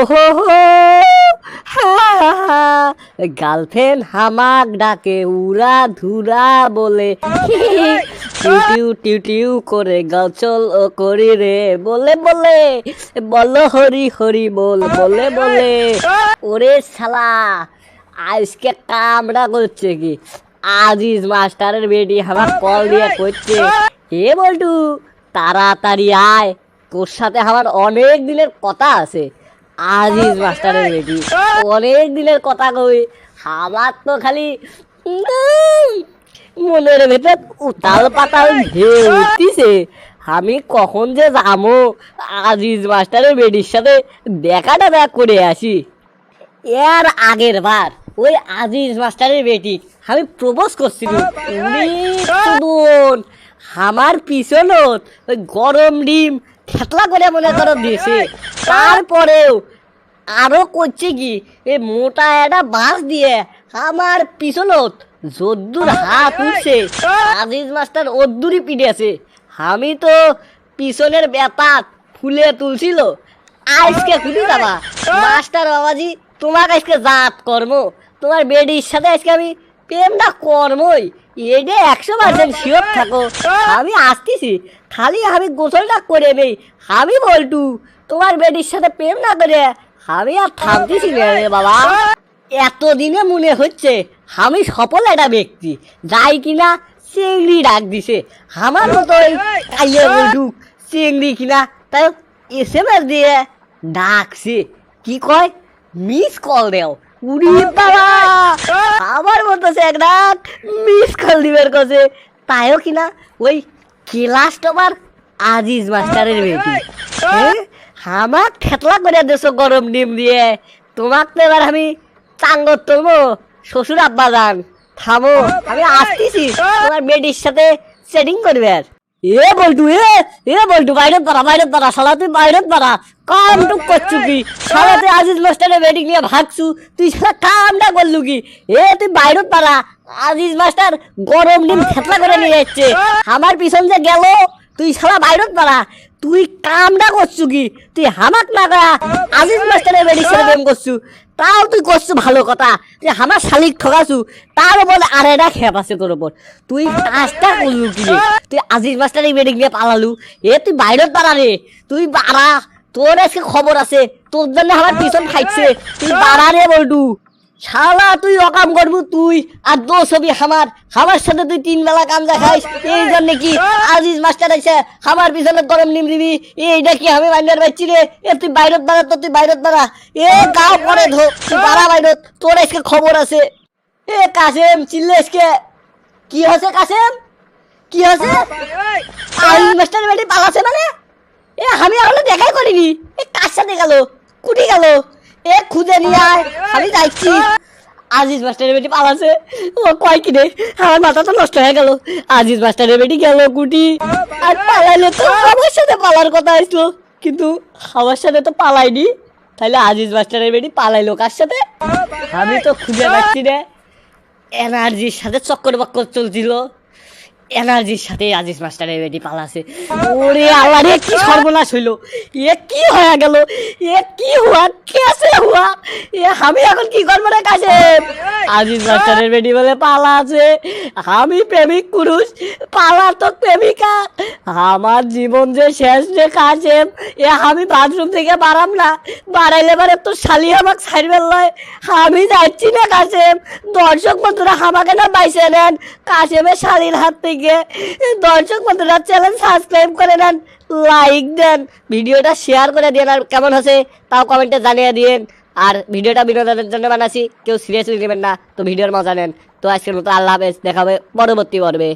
হো হো গার্লফ্রেন্ড হামাক ডাকে উড়া ধুরা বলে টিউ টিউ টিউ টিউ করে গচল ও করি রে বলে বলে বল হরি হরি বল বলে বলে। ওরে শালা আজকে কামড়া করছে কি আজিজ মাস্টারের বেটি আমার কল দিয়ে করছে, এ বলটু তাড়াতাড়ি আয়, তোর সাথে আমার অনেক দিনের কথা আছে। আজিজ মাস্টারের বেটি অনেক দিনের কথা কই, আমার তো খালি মনের ভেতর উতাল পাতাল ঢেউ উঠতিছে। আমি কখন যে যাবো আজিজ মাস্টারের বেটির সাথে দেখা করে আসি। এর আগের বার ওই আজিজ মাস্টারের বেটি আমি প্রপোজ করছিলাম, আমার পিছনত ওই গরম ডিম থেতলা করে মনে করো দিয়েছে। তারপরেও আরো করছে কি এই মোটা একটা বাঁশ দিয়ে আমার পিছনত যদ্দুর হাত উঠছে আজিজ মাস্টার ওদ্দুরই পিড়েছে। আমি তো পিছনের বেতাত ফুলে তুলছিল। আজকে খুঁজে যাবা মাস্টার বাবাজি, তোমার আজকে জাত কর্ম, তোমার বেডির সাথে আজকে আমি প্রেমটা কর্মই, এটা 100% শিওর থাকো। আমি আসতেছি, খালি আমি গোসলটা করে নেই। আমি বলটু তোমার বেডির সাথে প্রেম না করে আমি আর থামতেছি না রে বাবা। এতদিনে মনে হচ্ছে আমি সফল একটা ব্যক্তি, যাই কিনা চিংড়ি ডাক দিছে আমার মতো কাইয়ে বলটু চিংড়ি কিনা তাই SMS দিয়ে ডাকছে, কি কয় মিস কল দেও। উড়ি বাবা আমার মতো একটা মিস কল দিবের কাছে, তাইও কিনা ওই ক্লাস টপার আজিজ মাস্টারের বেটি। আমাক থেতলা করে দেছো গরম ডিম দিয়ে, তোমাক তো এবার আমি চাঙ্গর তুলবো। শ্বশুর আব্বা যান থামো, আমি আসতেছি তোমার বেটির সাথে সেটিং করবে। আর এ বলটু এ বলটু বাইরত পারা শালা, তুই বাইরত পারা কাম টুক করছু কি শালা, তুই আজিজ মাস্টারের বেটিং নিয়ে ভাগছু, তুই শালা কামটা করলু কি? তুই বাইরত পারা, আজিজ মাস্টার গরম ডিম থেতলা করে নিয়ে যাচ্ছে আমার পিছন যে গেল, তুই শালা বাইরত পারা, তুই কামটা করছু কি? তুই হামাক না করা আজিজ মাস্টারের বেটির সাথে প্রেম করছু, তাও তুই করছু ভালো কথা, তুই আমার শালিক ঠকাছু, তার উপর আর এটা খেপ আছে তোর উপর। তুই কাজটা করলু কি? তুই আজিজ মাস্টারের বেটিং নিয়ে পালালু, তুই বাইরত পারা রে, তুই বাড়া, তোর আজকে খবর আছে, তোর জন্য আমার পিছন খাইছে, তুই বাড়া রে বলটু শালা, তুই অকাম করবু তুই আর দোষ হবি আমার সাথে তুই 3 বেলা কামজা খাইস, এই জন্য কি আজিজ মাস্টার আছে আমার পিছনে গরম নিম দিবি, এইটা কি আমি মাইন্ডার পাচ্ছি রে? তুই বাইরত বাড়া, তো তুই বাইরত বাড়া, গাও পরে ধো, তুই বাড়া বাইরত, তোর আজকে খবর আছে। কাসেম চিল্লে আজকে কি হয়েছে? কাসেম কি হয়েছে? আজিজ মাস্টার বেটি পালাছে মানে? আমি এখনো দেখাই করিনি, কার সাথে গেল, কুটি গেল? খুঁজে নিয়ে আয়, আমি যাচ্ছি। আজিজ মাস্টারের বেটি পালাছে, ও কয় কি রে, আমার মাথা তো নষ্ট হয়ে গেল। আজিজ মাস্টারের বেটি গেল কুটি, আর পালাইলে তো আমার সাথে পালার কথা আসলো, কিন্তু আমার সাথে তো পালাইনি, তাহলে আজিজ মাস্টারের বেটি পালাইলো কার সাথে? আমি তো খুঁজে পাচ্ছি রে। এনার্জির সাথে চক্কর বক্কর চলছিল, এনার্জির সাথে আজিজ মাস্টারের বেটি পালাছে। ওরে আল্লাহ রে, কি সর্বনাশ হইল, কি হয়ে গেল, কি হুয়া, কেসে হুয়া, আমি এখন কি করবো রে? কাসেম আজিজ মাস্টারের বেটি বলে পালাছে, আমি প্রেমিক পুরুষ, পালার তো প্রেমিকা, আমার জীবন যে শেষ রে কাসেম। আমি বাথরুম থেকে বাড়াম না, বাড়াইলে পারে তো শালি আমাকে ছাড়বেন লয়, আমি যাচ্ছি না কাসেম। দর্শক বন্ধুরা আমাকে না বাইসে নেন কাসেমের শালির হাত থেকে। দর্শক বন্ধুরা চ্যানেল সাবস্ক্রাইব করে নেন, লাইক দেন, ভিডিওটা শেয়ার করে দেন, আর কেমন হয়েছে তাও কমেন্টে জানিয়ে দিন। আর ভিডিওটা বিনোদনের জন্য বানাচ্ছি, কেউ সিরিয়াসলি নেবেন না, তো ভিডিওর মজা নেন। তো আজকের মতো আল্লাহ হাফেজ, দেখা হবে পরবর্তী পর্বে।